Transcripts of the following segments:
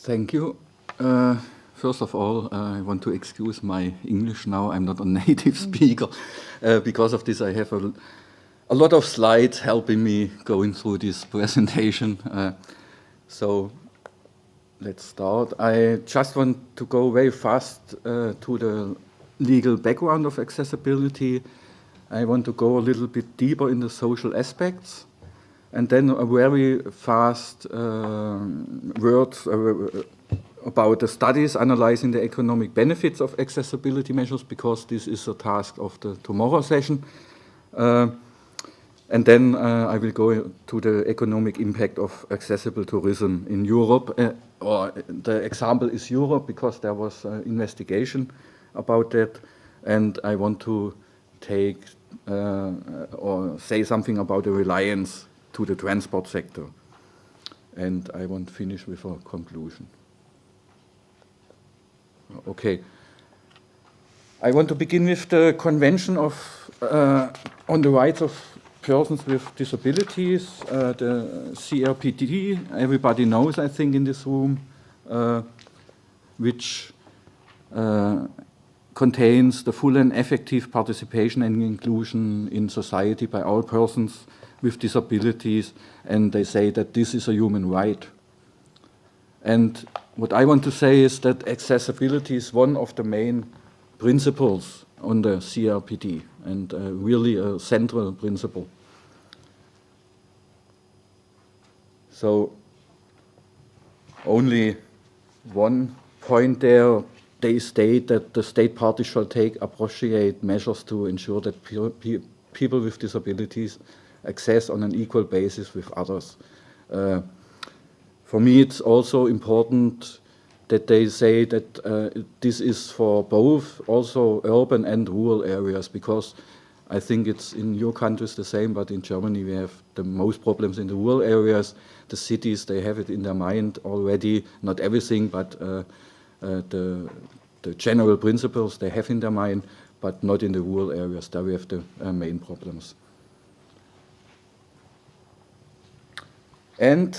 Thank you. First of all, I want to excuse my English now. I'm not a native speaker. Because of this, I have a lot of slides helping me going through this presentation. So let's start. I just want to go very fast to the legal background of accessibility. I want to go a little bit deeper in the social aspects. And then a very fast word about the studies analyzing the economic benefits of accessibility measures, because this is a task of the tomorrow session. And then I will go to the economic impact of accessible tourism in Europe. Or the example is Europe, because there was an investigation about that. And I want to take or say something about the reliance to the transport sector. And I want to finish with a conclusion. Okay. I want to begin with the Convention of on the Rights of Persons with Disabilities, the CRPD. Everybody knows, I think, in this room, which contains the full and effective participation and inclusion in society by all persons with disabilities, and they say that this is a human right. And what I want to say is that accessibility is one of the main principles on the CRPD, and really a central principle. So only one point there, they state that the state parties shall take appropriate measures to ensure that people with disabilities access on an equal basis with others. For me, it's also important that they say that this is for both also urban and rural areas, because I think it's in your countries the same, but in Germany we have the most problems in the rural areas. The cities, they have it in their mind already, not everything, but the general principles they have in their mind, but not in the rural areas. There we have the main problems. And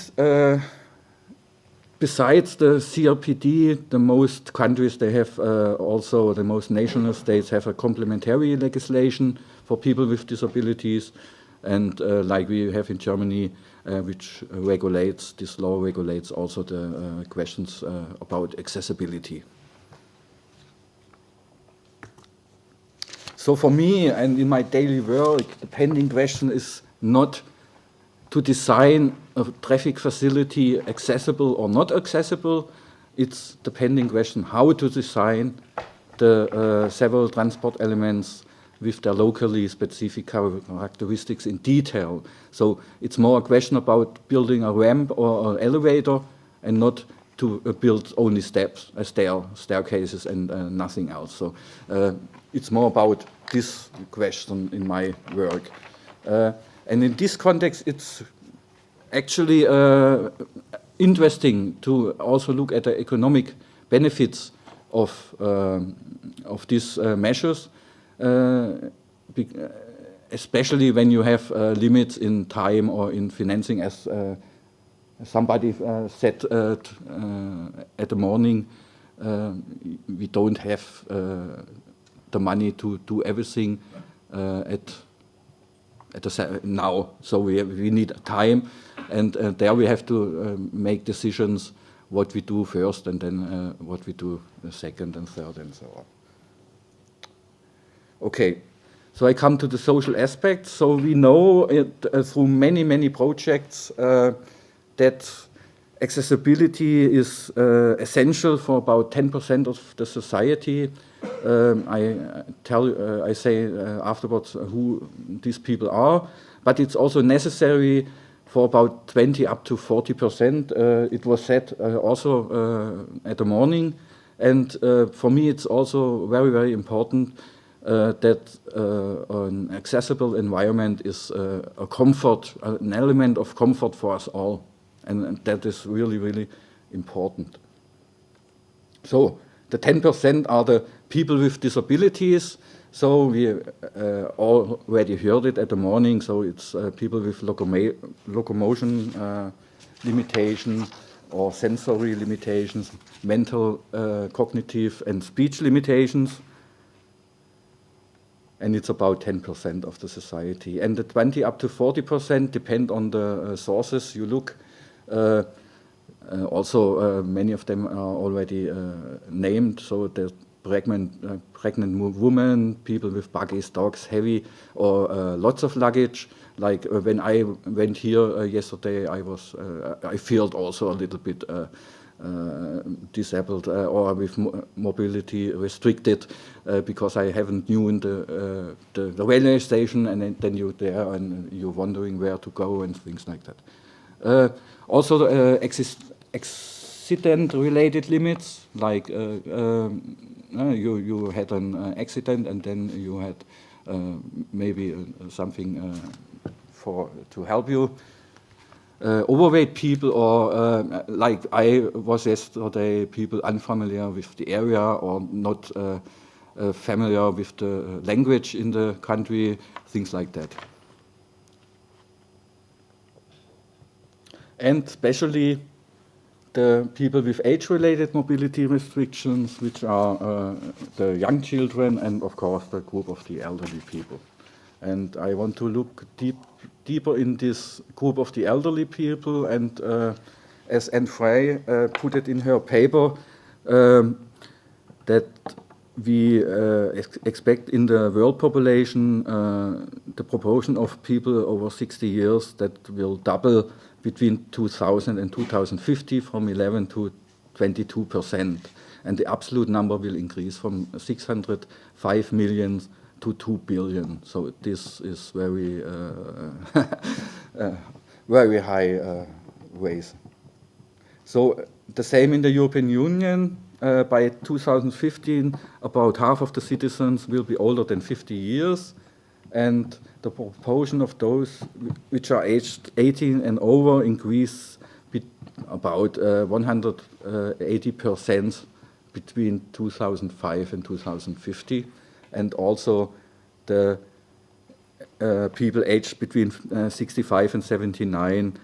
besides the CRPD, the most countries, they have also, the most national states have a complementary legislation for people with disabilities, and like we have in Germany, which regulates, this law regulates also the questions about accessibility. So for me, and in my daily work, the pending question is not to design a traffic facility accessible or not accessible. It's the pending question how to design the several transport elements with their locally specific characteristics in detail. So it's more a question about building a ramp or an elevator, and not to build only steps, staircases and nothing else. So it's more about this question in my work. And in this context, it's actually interesting to also look at the economic benefits of these measures, especially when you have limits in time or in financing, as somebody said at the morning. We don't have the money to do everything now, so we need time, and there we have to make decisions what we do first, and then what we do second and third, and so on. Okay, so I come to the social aspects. So we know through many projects that accessibility is essential for about 10% of the society. I say afterwards who these people are, but it's also necessary for about 20 up to 40%. It was said also at the morning, and for me it's also very important that an accessible environment is a comfort, an element of comfort for us all, and that is really important. So the 10% are the people with disabilities. So we already heard it at the morning. So it's people with locomotion limitation, or sensory limitations, mental, cognitive and speech limitations. And it's about 10% of the society. And the 20 up to 40% depend on the sources you look. Also, many of them are already named. So the pregnant women, people with buggies, dogs, heavy, or lots of luggage. Like when I went here yesterday, I felt also a little bit disabled or with mobility restricted because I haven't known the railway station, and then you're there and you're wondering where to go and things like that. Also, accident-related limits, like you had an accident and then you had maybe something to help you. Overweight people, or like I was yesterday, people unfamiliar with the area or not familiar with the language in the country, things like that. And especially the people with age-related mobility restrictions, which are the young children and, of course, the group of the elderly people. And I want to look deeper in this group of the elderly people, and as Anne Frey put it in her paper, that we expect in the world population the proportion of people over 60 years that will double between 2000 and 2050 from 11 to 22%. And the absolute number will increase from 605 million to 2 billion. So this is very, very high ways. So the same in the European Union. By 2015, about half of the citizens will be older than 50 years, and the proportion of those which are aged 18 and over increase about 180% between 2005 and 2050. And also the people aged between 65 and 79,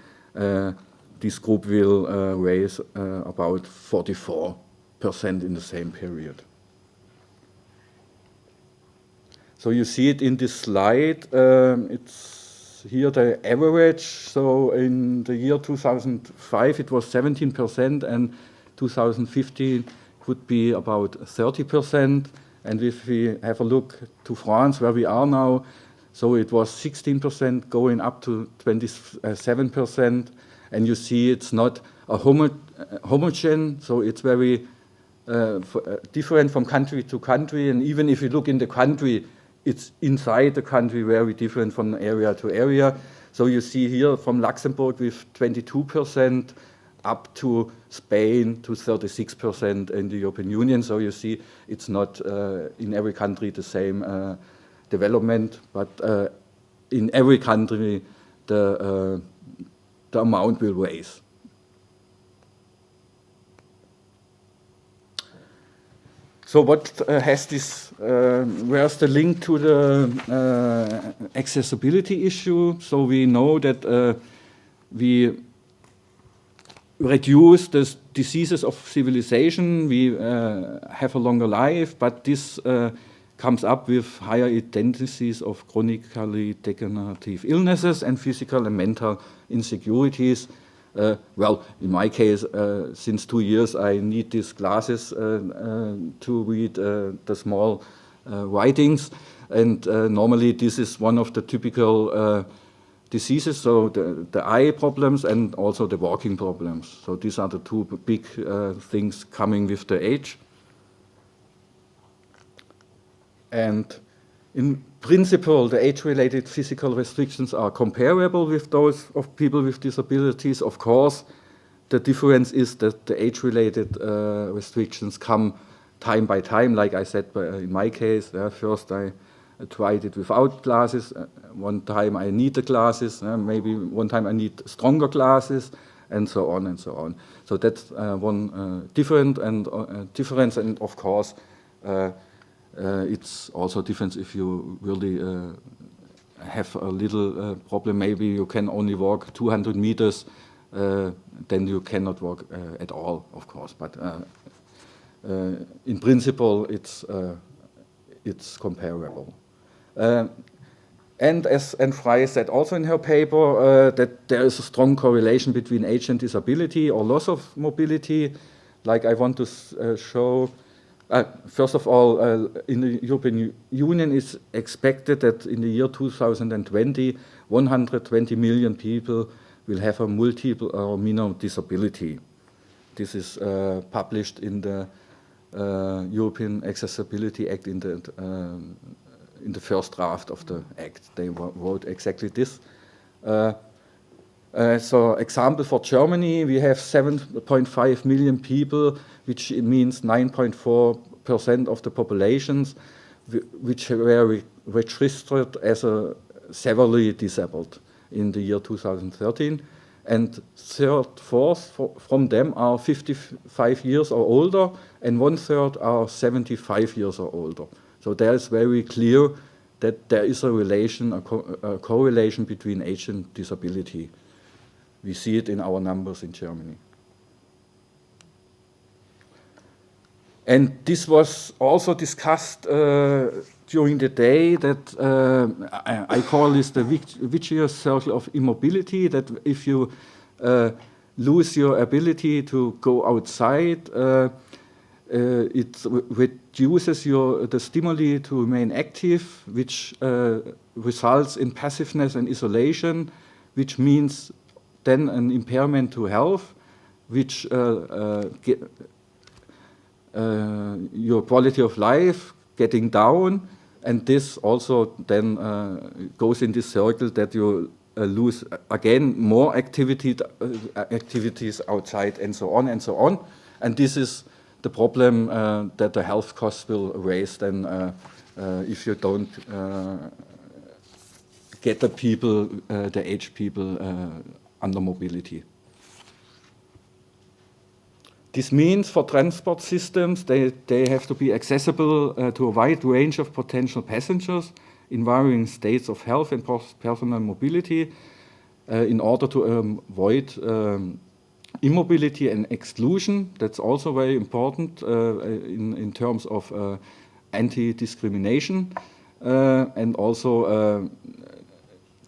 this group will raise about 44% in the same period. So you see it in this slide. It's here the average. So in the year 2005 it was 17%, and 2015 would be about 30%. And if we have a look to France, where we are now, so it was 16% going up to 27%. And you see it's not a homogeneous, so it's very different from country to country. And even if you look in the country, it's inside the country very different from area to area. So you see here from Luxembourg with 22% up to Spain to 36% in the European Union. So you see it's not in every country the same development, but in every country the amount will raise. So what has this, where's the link to the accessibility issue? So we know that we reduce the diseases of civilization, we have a longer life, but this comes up with higher intensities of chronically degenerative illnesses and physical and mental insecurities. Well, in my case, since 2 years, I need these glasses to read the small writings. And normally this is one of the typical diseases, so the eye problems and also the walking problems. So these are the two big things coming with the age. And in principle, the age-related physical restrictions are comparable with those of people with disabilities. Of course, the difference is that the age-related restrictions come time by time. Like I said, in my case, first I tried it without glasses. One time I need the glasses. Maybe one time I need stronger glasses, and so on and so on. So that's one difference. And of course, it's also different if you really have a little problem. Maybe you can only walk 200 meters then you cannot work at all, of course. But in principle, it's comparable. And as Anne Fry said also in her paper, that there is a strong correlation between age and disability or loss of mobility. Like I want to show, first of all, in the European Union, it's expected that in the year 2020, 120 million people will have a multiple or minor disability. This is published in the European Accessibility Act in the first draft of the act. They wrote exactly this. So example for Germany, we have 7.5 million people, which means 9.4% of the populations, which were registered as severely disabled in the year 2013. And fourth from them are 55 years or older, and 1/3 are 75 years or older. So there is very clear that there is a relation, a correlation between age and disability. We see it in our numbers in Germany. And this was also discussed during the day, that I call this the vicious circle of immobility, that if you lose your ability to go outside, it reduces the stimuli to remain active, which results in passiveness and isolation, which means then an impairment to health, which your quality of life getting down, and this also then goes in this circle that you lose again more activities outside, and so on and so on. And this is the problem that the health costs will raise then if you don't get the people, the aged people under mobility. This means for transport systems, they have to be accessible to a wide range of potential passengers in varying states of health and personal mobility in order to avoid immobility and exclusion. That's also very important in terms of anti-discrimination and also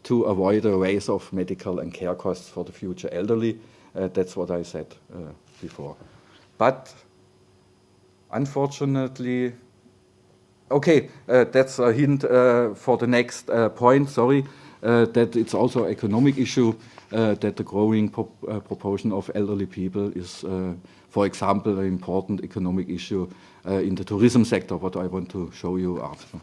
to avoid a raise of medical and care costs for the future elderly. That's what I said before. But unfortunately, okay, that's a hint for the next point, sorry, that it's also an economic issue, that the growing proportion of elderly people is, for example, an important economic issue in the tourism sector, what I want to show you after.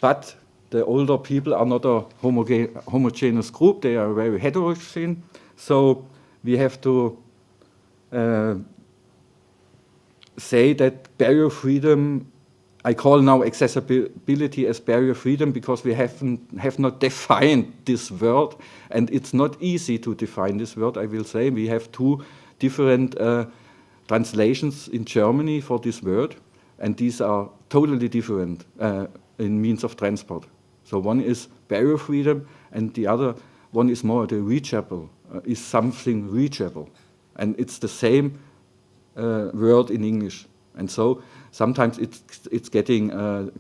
But the older people are not a homogeneous group, they are very heterogeneous. So we have to say that barrier freedom, I call now accessibility as barrier freedom because we have not defined this word, and it's not easy to define this word, I will say. We have two different translations in Germany for this word, and these are totally different in means of transport. So one is barrier freedom, and the other one is more the reachable, is something reachable. And it's the same word in English. And so sometimes it's getting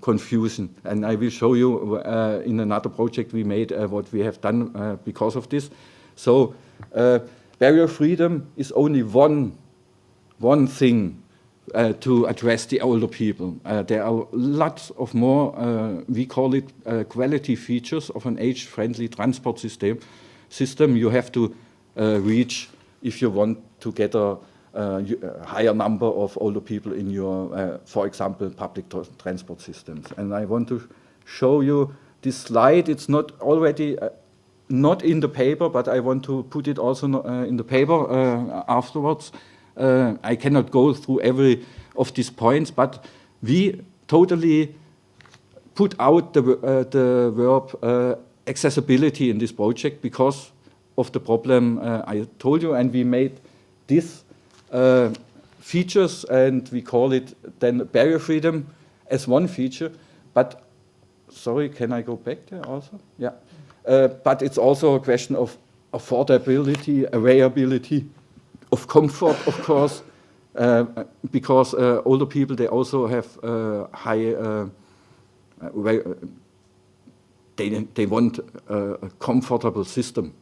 confusion. And I will show you in another project we made what we have done because of this. So barrier freedom is only one thing to address the older people. There are lots of more, we call it quality features of an age-friendly transport system you have to reach if you want to get a higher number of older people in your, for example, public transport systems. And I want to show you this slide. It's not already not in the paper, but I want to put it also in the paper afterwards. I cannot go through every of these points, but we totally put out the verb accessibility in this project because of the problem I told you, and we made these features, and we call it then barrier freedom as one feature. But sorry, can I go back there also? Yeah. but it's also a question of affordability, availability, of comfort, of course, because older people, they also have high, they want a comfortable system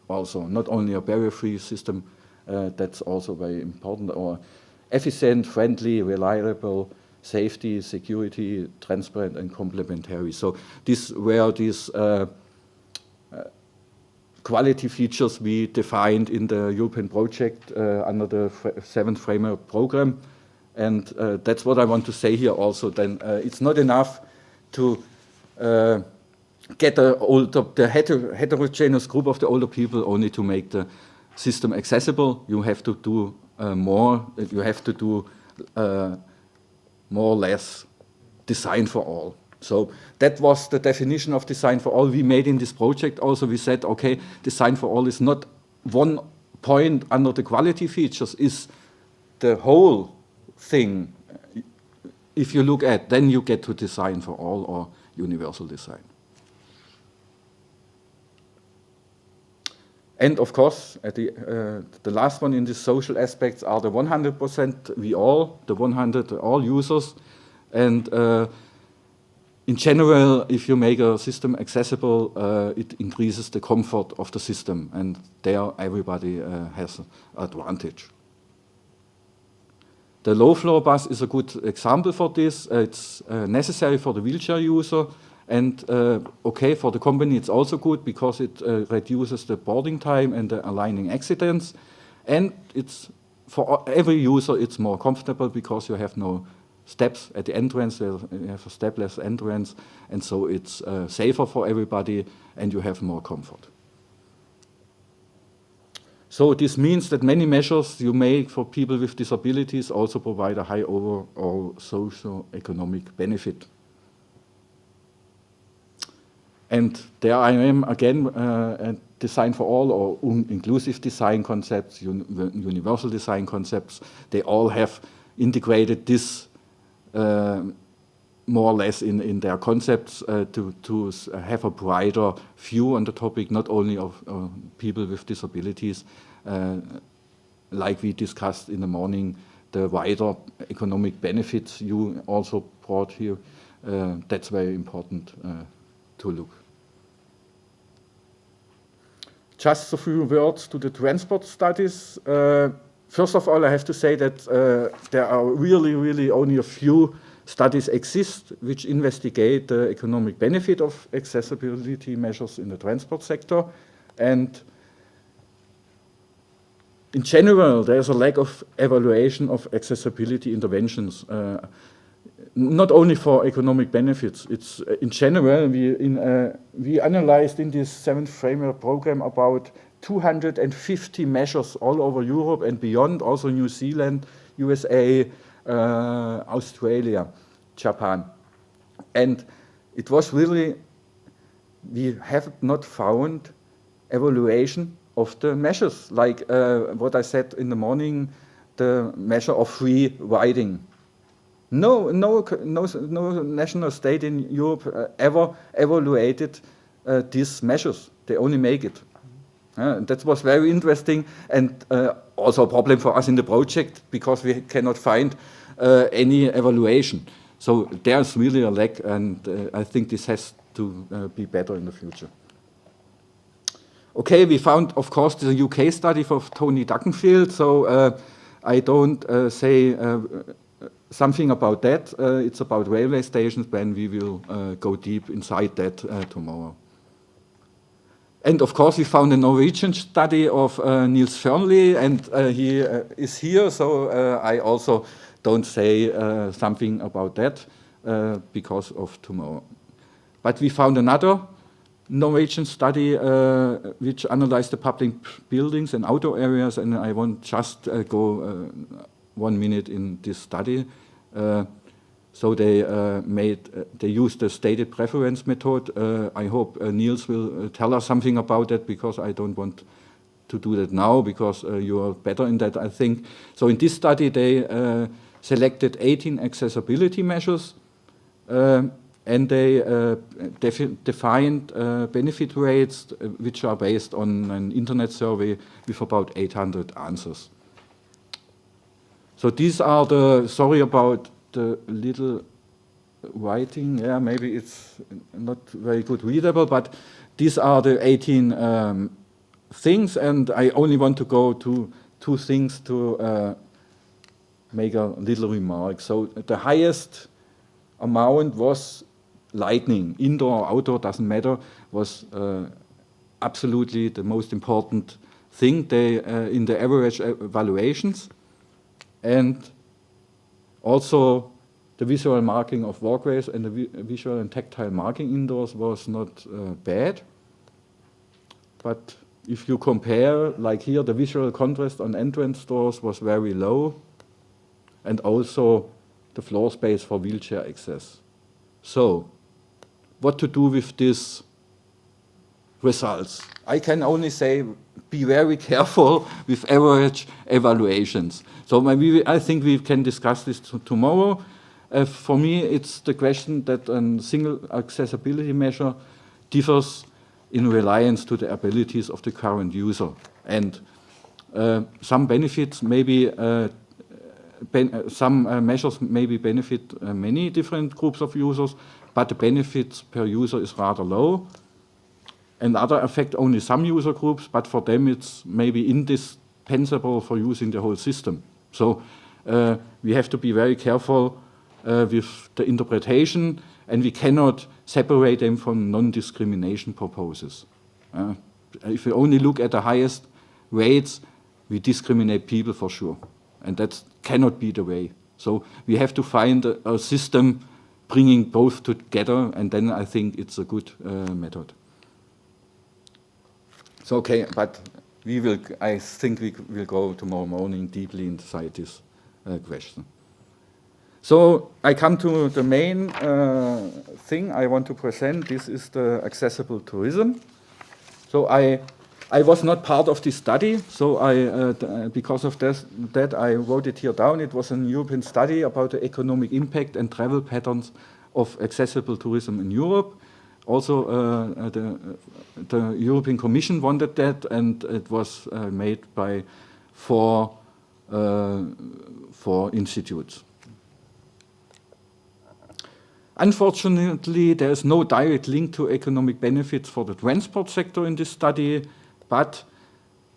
also, not only a barrier-free system, that's also very important, or efficient, friendly, reliable, safety, security, transparent, and complementary. So these were these quality features we defined in the European project under the 7th Framework Program. And that's what I want to say here also. Then it's not enough to get the heterogeneous group of the older people only to make the system accessible. You have to do more. You have to do more or less design for all. So that was the definition of design for all we made in this project. Also, we said, okay, design for all is not one point under the quality features, is the whole thing. If you look at, then you get to design for all or universal design. And of course, the last one in the social aspects are the 100% we all, the 100 all users. And in general, if you make a system accessible, it increases the comfort of the system, and there everybody has an advantage. The low-floor bus is a good example for this. It's necessary for the wheelchair user, and okay, for the company it's also good because it reduces the boarding time and the aligning accidents, and it's for every user it's more comfortable because you have no steps at the entrance, you have a stepless entrance, and so it's safer for everybody and you have more comfort. So this means that many measures you make for people with disabilities also provide a high overall socio-economic benefit. And there I am again, design for all or inclusive design concepts, universal design concepts, they all have integrated this more or less in their concepts to have a brighter view on the topic, not only of people with disabilities, like we discussed in the morning, the wider economic benefits you also brought here. That's very important to look. Just a few words to the transport studies. First of all, I have to say that there are really only a few studies exist which investigate the economic benefit of accessibility measures in the transport sector. And in general, there's a lack of evaluation of accessibility interventions, not only for economic benefits. It's in general, we analyzed in this 7th Framework Program about 250 measures all over Europe and beyond, also New Zealand, USA, Australia, Japan. And it was really, we have not found evaluation of the measures, like what I said in the morning, the measure of free riding. No national state in Europe ever evaluated these measures. They only make it. That was very interesting, and also a problem for us in the project because we cannot find any evaluation. So there's really a lack, and I think this has to be better in the future. Okay, we found, of course, the UK study for Tony Duckenfield, so I don't say something about that. It's about railway stations, when we will go deep inside that tomorrow. And of course, we found a Norwegian study of Niels Fearnley, and he is here, so I also don't say something about that because of tomorrow. But we found another Norwegian study which analyzed the public buildings and outdoor areas, and I won't just go 1 minute in this study. So they used the stated preference method. I hope Niels will tell us something about that, because I don't want to do that now, because you are better in that, I think. So in this study, they selected 18 accessibility measures, and they defined benefit rates which are based on an internet survey with about 800 answers. So these are the, sorry about the little writing, yeah, maybe it's not very good readable, but these are the 18 things, and I only want to go to 2 things to make a little remark. So the highest amount was lighting, indoor or outdoor, doesn't matter, was absolutely the most important thing in the average evaluations. And also the visual marking of walkways and the visual and tactile marking indoors was not bad. But if you compare, like here, the visual contrast on entrance doors was very low, and also the floor space for wheelchair access. So, what to do with these results? I can only say, be very careful with average evaluations. So maybe I think we can discuss this tomorrow. For me, it's the question that a single accessibility measure differs in reliance to the abilities of the current user. And some benefits maybe, some measures maybe benefit many different groups of users, but the benefits per user is rather low. And other affect only some user groups, but for them it's maybe indispensable for using the whole system. So we have to be very careful with the interpretation, and we cannot separate them from non-discrimination purposes. If we only look at the highest rates, we discriminate people for sure, and that cannot be the way. So we have to find a system bringing both together, and then I think it's a good method. So okay, but I think we will go tomorrow morning deeply inside this question. So I come to the main thing I want to present. This is the accessible tourism. So I was not part of this study, so because of that I wrote it here down. It was a European study about the economic impact and travel patterns of accessible tourism in Europe. Also, the European Commission wanted that, and it was made by four institutes. Unfortunately, there is no direct link to economic benefits for the transport sector in this study, but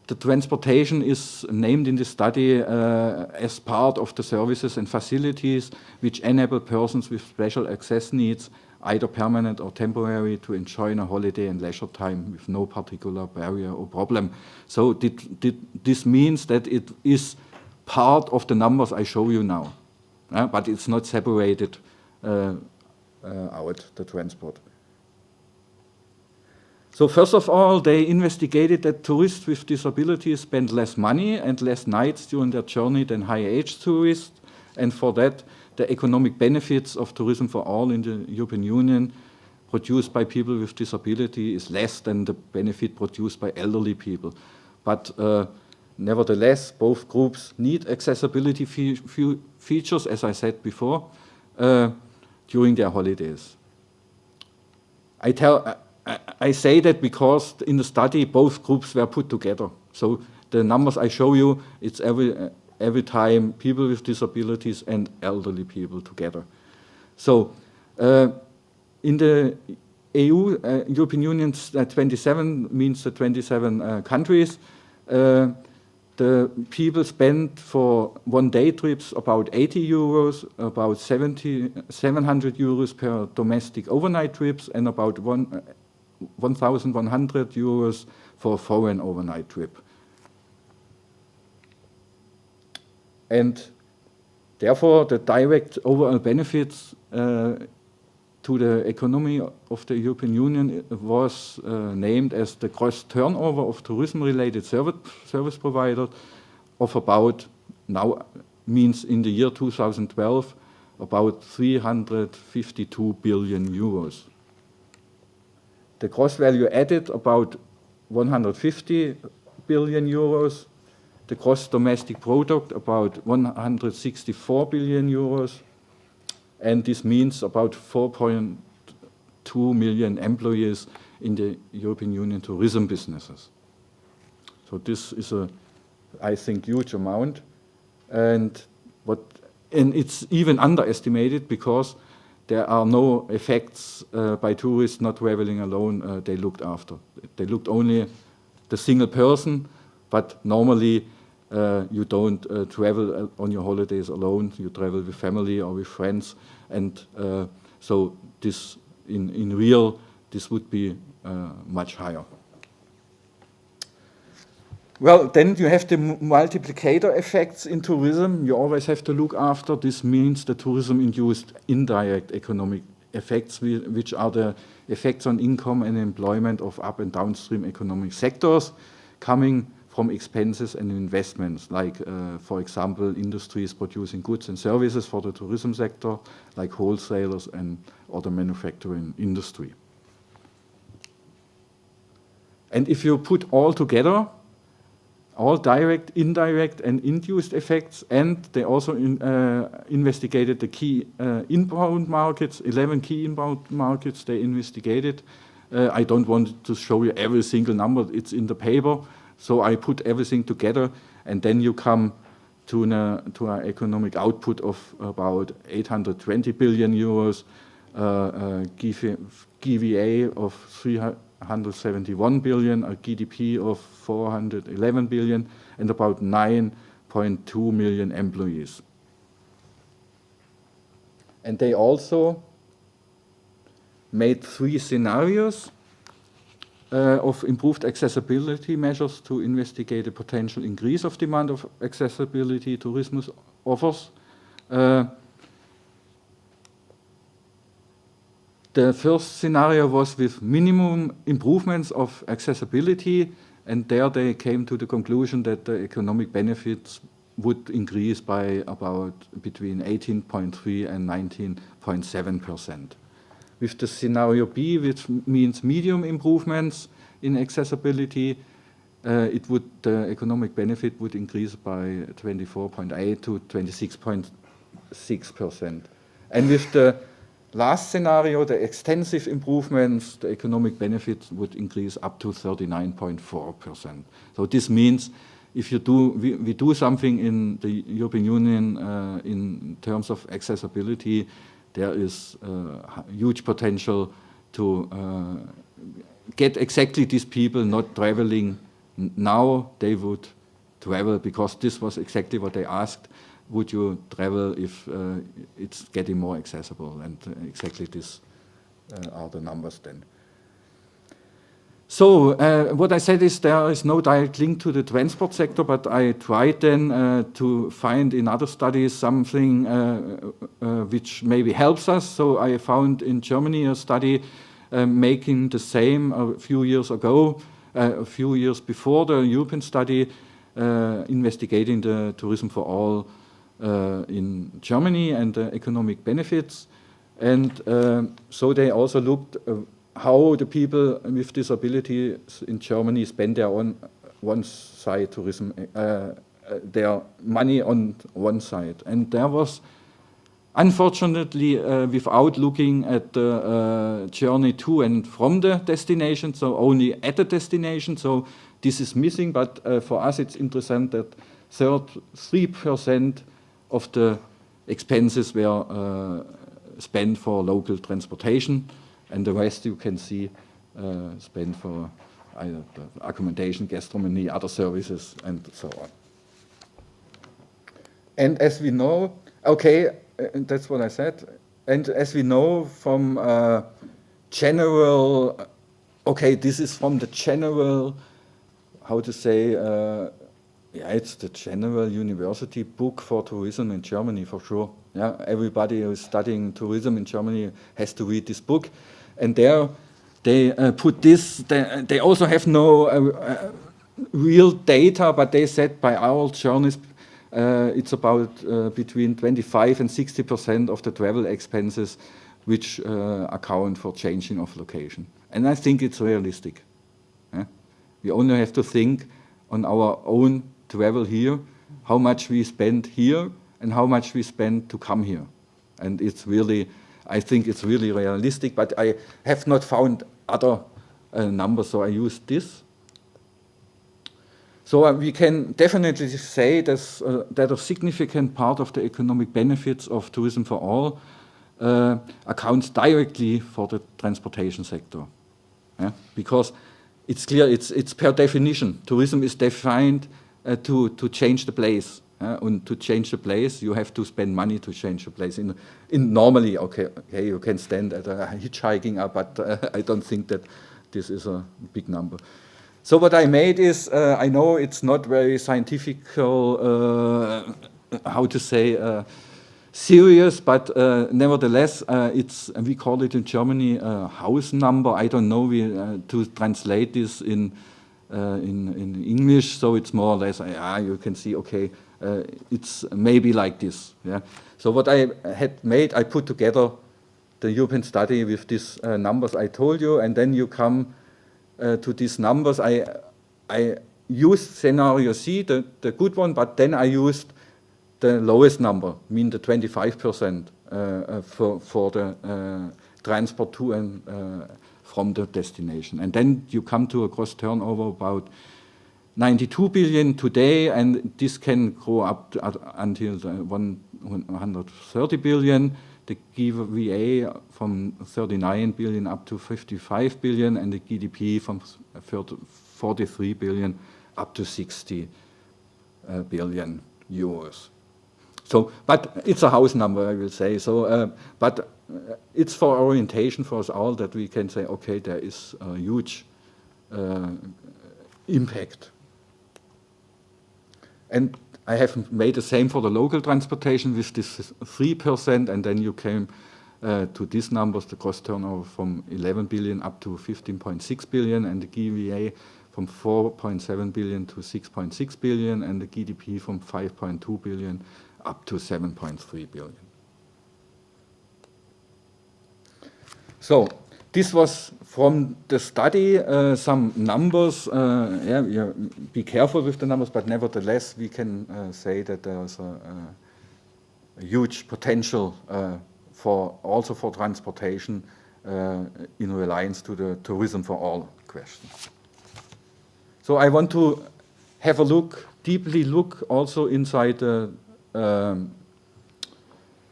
the transportation is named in the study as part of the services and facilities which enable persons with special access needs, either permanent or temporary, to enjoy a holiday and leisure time with no particular barrier or problem. So this means that it is part of the numbers I show you now, but it's not separated out, the transport. So first of all, they investigated that tourists with disabilities spend less money and less nights during their journey than high-age tourists, and for that, the economic benefits of tourism for all in the European Union produced by people with disability is less than the benefit produced by elderly people. But nevertheless, both groups need accessibility features, as I said before, during their holidays. I say that because in the study both groups were put together. So the numbers I show you, it's every time people with disabilities and elderly people together. So in the EU, European Union 27 means the 27 countries. The people spend for one-day trips about 80 euros, about 700 euros per domestic overnight trips, and about 1,100 euros for a foreign overnight trip. And therefore, the direct overall benefits to the economy of the European Union was named as the gross turnover of tourism-related service providers of about, now means in the year 2012, about 352 billion euros. The gross value added about 150 billion euros. The gross domestic product about 164 billion euros. And this means about 4.8 2 million employees in the European Union tourism businesses. So this is a, I think, huge amount, and it's even underestimated because there are no effects by tourists not traveling alone. They looked after. They looked only the single person, but normally you don't travel on your holidays alone. You travel with family or with friends, and so this in real this would be much higher. Well, then you have the multiplicator effects in tourism. You always have to look after. This means the tourism-induced indirect economic effects, which are the effects on income and employment of up and downstream economic sectors coming from expenses and investments, like, for example, industries producing goods and services for the tourism sector, like wholesalers and other manufacturing industry. And if you put all together, all direct, indirect, and induced effects, and they also investigated the key inbound markets, 11 key inbound markets they investigated. I don't want to show you every single number, it's in the paper, so I put everything together, and then you come to an economic output of about 820 billion euros, GVA of 371 billion, a GDP of 411 billion, and about 9.2 million employees. And they also made 3 scenarios of improved accessibility measures to investigate the potential increase of demand of accessibility tourism offers. The first scenario was with minimum improvements of accessibility, and there they came to the conclusion that the economic benefits would increase by about between 18.3 and 19.7%. With the scenario B, which means medium improvements in accessibility, the economic benefit would increase by 24.8 to 26.6%. And with the last scenario, the extensive improvements, the economic benefit would increase up to 39.4%. So this means if we do something in the European Union in terms of accessibility, there is huge potential to get exactly these people not traveling now. They would travel because this was exactly what they asked. Would you travel if it's getting more accessible? And exactly this are the numbers then. So what I said is there is no direct link to the transport sector, but I tried then to find in other studies something which maybe helps us. So I found in Germany a study making the same a few years ago, a few years before the European study, investigating the tourism for all in Germany and the economic benefits. And so they also looked how the people with disabilities in Germany spend their one side tourism, their money on one side. And there was, unfortunately, without looking at the journey to and from the destination, so only at the destination, so this is missing, but for us it's interesting that 3% of the expenses were spent for local transportation, and the rest you can see spent for either accommodation, gastronomy, other services, and so on. And as we know, okay, that's what I said, and as we know from general, okay, this is from the general, how to say, yeah, it's the general university book for tourism in Germany, for sure. Yeah, everybody who is studying tourism in Germany has to read this book. And there they put this, they also have no real data, but they said by our journalists, it's about between 25 and 60% of the travel expenses which account for changing of location. And I think it's realistic. Yeah? We only have to think on our own travel here, how much we spend here and how much we spend to come here. And it's really, I think it's really realistic, but I have not found other numbers, so I use this. So we can definitely say that a significant part of the economic benefits of tourism for all accounts directly for the transportation sector. Yeah? Because it's clear, it's per definition. Tourism is defined to change the place. And to change the place, you have to spend money to change the place. In normally, okay, you can stand at a hitchhiking, but I don't think that this is a big number. So what I made is, I know it's not very scientific, how to say, serious, but nevertheless, we call it in Germany a house number. I don't know to translate this in English, so it's more or less, you can see, okay, it's maybe like this. Yeah. So what I had made, I put together the European study with these numbers I told you, and then you come to these numbers. I used scenario C, the good one, but then I used the lowest number, mean the 25% for the transport to and from the destination. And then you come to a gross turnover about 92 billion today, and this can grow up until 130 billion. The GVA from 39 billion up to 55 billion, and the GDP from 43 billion up to 60 billion euros. So, but it's a house number, I will say. So, but it's for orientation for us all that we can say, okay, there is a huge impact. And I have made the same for the local transportation with this 3%, and then you came to these numbers, the gross turnover from 11 billion up to 15.6 billion, and the GVA from 4.7 billion to 6.6 billion, and the GDP from 5.2 billion up to 7.3 billion. So this was from the study, some numbers. Be careful with the numbers, but nevertheless, we can say that there is a huge potential also for transportation in reliance to the tourism for all question. So I want to have a deeply look also inside the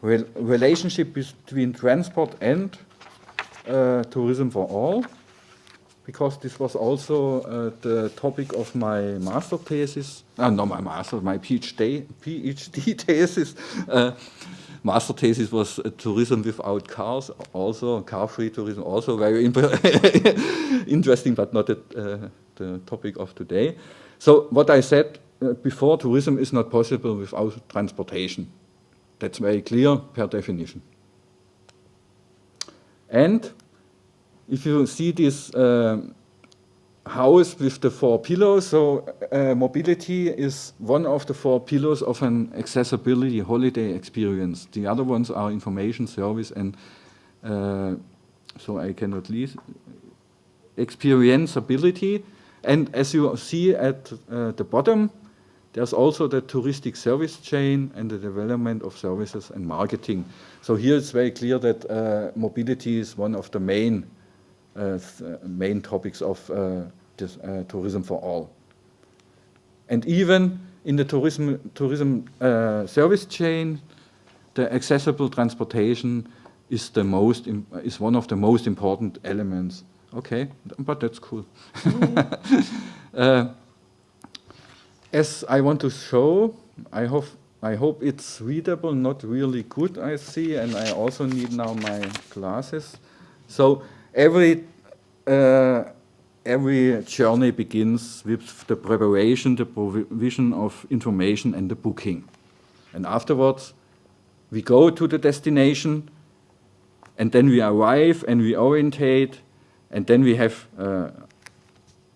relationship between transport and tourism for all, because this was also the topic of my master thesis. My PhD thesis. Master thesis was tourism without cars, also car-free tourism, also very interesting, but not the topic of today. So what I said before, tourism is not possible without transportation. That's very clear per definition. And if you see this house with the 4 pillars, so mobility is one of the 4 pillars of an accessibility holiday experience. The other ones are information, service, and so I cannot leave. Experienceability. And as you see at the bottom, there's also the touristic service chain and the development of services and marketing. So here it's very clear that mobility is one of the main topics of this, tourism for all. And even in the tourism service chain, the accessible transportation is one of the most important elements. Okay, but that's cool. As I want to show, I hope it's readable, not really good, I see, and I also need now my glasses. So every journey begins with the preparation, the provision of information, and the booking. And afterwards, we go to the destination, and then we arrive and we orientate, and then we have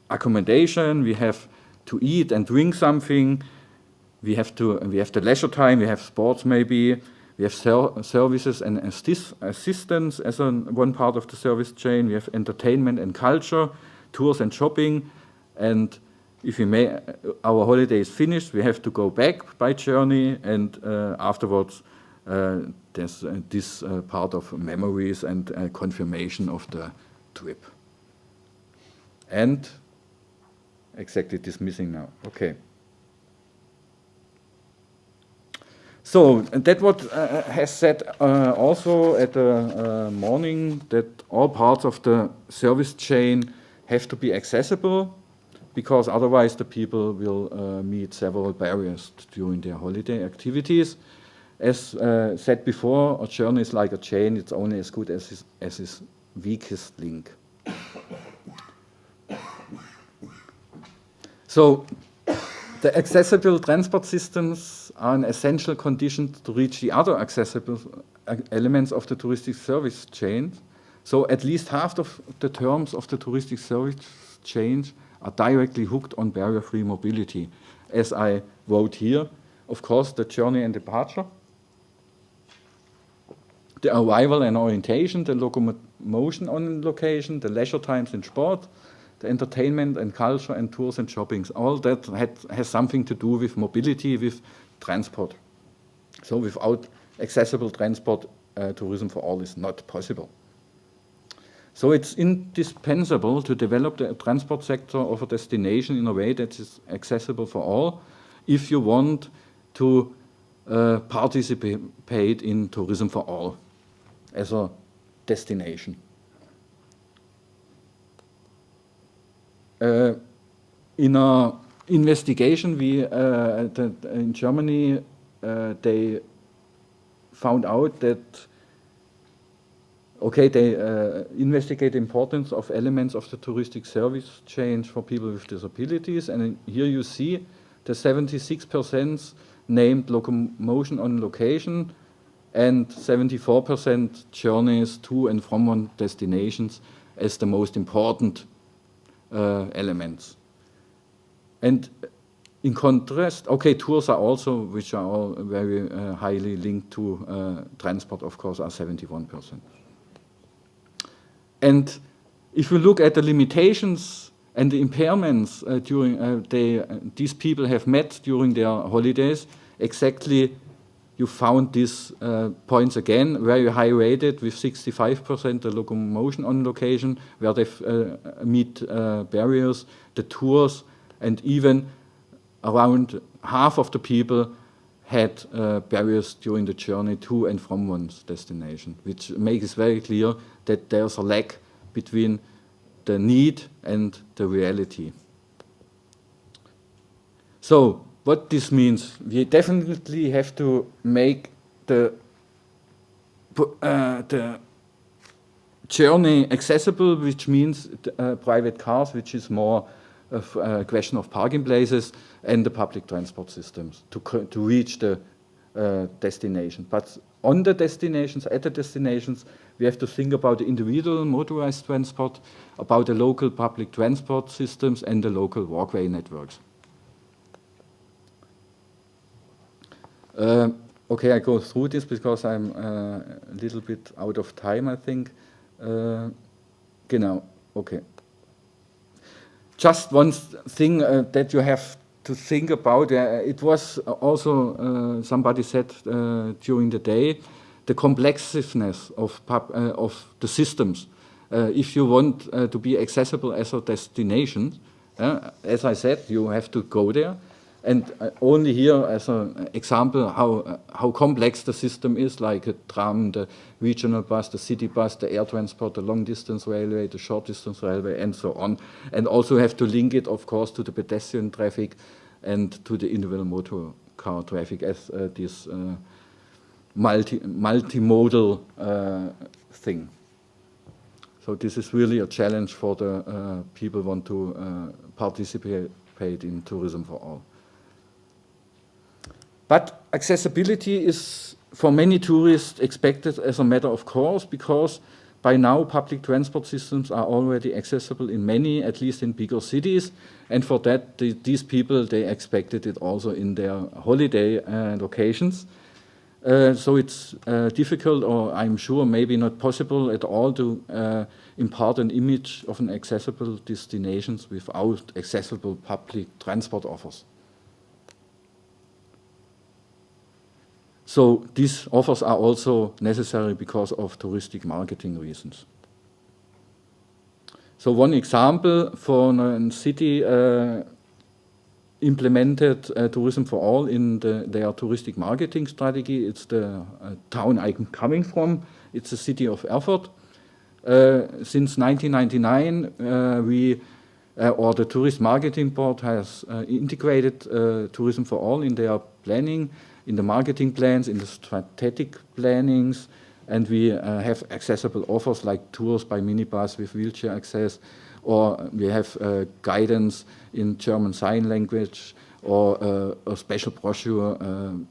accommodation, we have to eat and drink something, we have the leisure time, we have sports maybe, we have services and assistance as one part of the service chain, we have entertainment and culture, tours and shopping, and if our holiday is finished, we have to go back by journey, and afterwards there's this part of memories and confirmation of the trip. And exactly this missing now. Okay. So that what has said also at the morning, that all parts of the service chain have to be accessible, because otherwise the people will meet several barriers during their holiday activities. As said before, a journey is like a chain, it's only as good as its weakest link. So the accessible transport systems are an essential condition to reach the other accessible elements of the touristic service chain. So at least half of the terms of the touristic service chain are directly hooked on barrier-free mobility. As I wrote here, of course, the journey and departure, the arrival and orientation, the locomotion on location, the leisure times in sport, the entertainment and culture and tours and shoppings, all that has something to do with mobility, with transport. So without accessible transport, tourism for all is not possible. So it's indispensable to develop the transport sector of a destination in a way that is accessible for all if you want to participate in tourism for all as a destination. In an investigation in Germany, they found out that, okay, they investigate the importance of elements of the touristic service chain for people with disabilities, and here you see the 76% named locomotion on location and 74% journeys to and from one destinations as the most important elements. And in contrast, okay, tours are also, which are all very highly linked to transport, of course, are 71%. And if you look at the limitations and the impairments these people have met during their holidays, exactly you found these points again, very high rated with 65%, the locomotion on location, where they meet barriers, the tours, and even around half of the people had barriers during the journey to and from one's destination, which makes it very clear that there's a lag between the need and the reality. So, what this means, we definitely have to make the journey accessible, which means private cars, which is more a question of parking places, and the public transport systems to reach the destination. But on the destinations, at the destinations, we have to think about the individual motorized transport, about the local public transport systems, and the local walkway networks. Okay, I go through this because I'm a little bit out of time, I think. Genau, okay. Just one thing that you have to think about, it was also, somebody said during the day, the complexness of the systems. If you want to be accessible as a destination, as I said, you have to go there. And only here as an example how complex the system is, like a tram, the regional bus, the city bus, the air transport, the long distance railway, the short distance railway, and so on. And also have to link it, of course, to the pedestrian traffic and to the individual motor car traffic as this multimodal thing. So this is really a challenge for the people who want to participate in tourism for all. But accessibility is for many tourists expected as a matter of course, because by now public transport systems are already accessible in many, at least in bigger cities, and for that these people, they expected it also in their holiday locations. So it's difficult, or I'm sure maybe not possible at all, to impart an image of an accessible destinations without accessible public transport offers. So these offers are also necessary because of touristic marketing reasons. So one example for a city implemented tourism for all in their touristic marketing strategy. It's the town I'm coming from. It's the city of Erfurt. Since 1999, the Tourist Marketing Board has integrated tourism for all in their planning, in the marketing plans, in the strategic plannings, and we have accessible offers like tours by minibus with wheelchair access, or we have guidance in German Sign Language, or a special brochure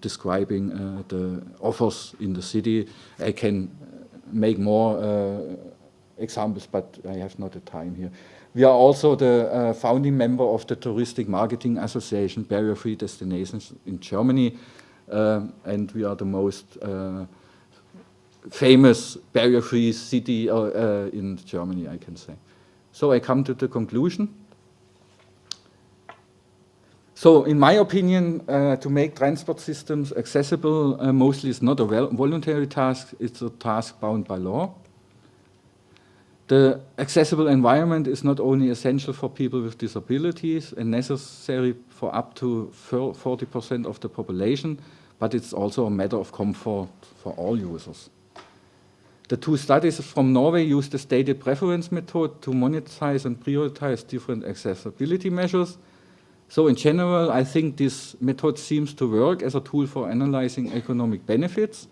describing the offers in the city. I can make more examples, but I have not the time here. We are also the founding member of the Touristic Marketing Association, Barrier-Free Destinations in Germany, and we are the most famous barrier-free city in Germany, I can say. So I come to the conclusion. So in my opinion, to make transport systems accessible mostly is not a voluntary task, it's a task bound by law. The accessible environment is not only essential for people with disabilities and necessary for up to 40% of the population, but it's also a matter of comfort for all users. The two studies from Norway use the stated preference method to monetize and prioritize different accessibility measures. So in general, I think this method seems to work as a tool for analyzing economic benefits,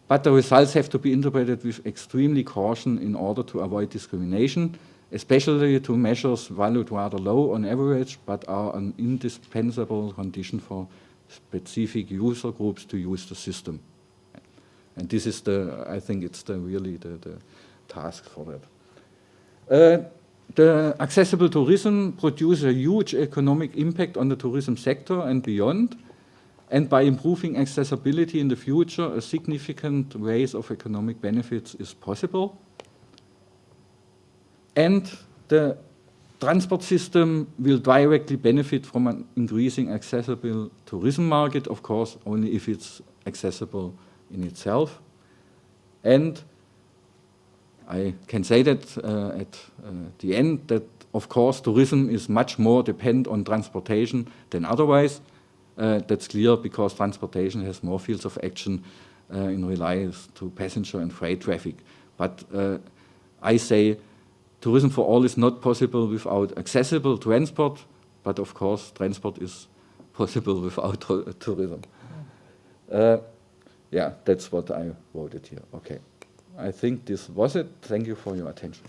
but the results have to be interpreted with extremely caution in order to avoid discrimination, especially to measures valued rather low on average, but are an indispensable condition for specific user groups to use the system. And this is I think it's really the task for that. The accessible tourism produces a huge economic impact on the tourism sector and beyond. And by improving accessibility in the future, a significant raise of economic benefits is possible. And the transport system will directly benefit from an increasing accessible tourism market, of course, only if it's accessible in itself. And I can say that at the end that, of course, tourism is much more dependent on transportation than otherwise. That's clear because transportation has more fields of action in reliance to passenger and freight traffic. But I say tourism for all is not possible without accessible transport, but of course transport is possible without tourism. Yeah, that's what I wrote it here. Okay, I think this was it. Thank you for your attention.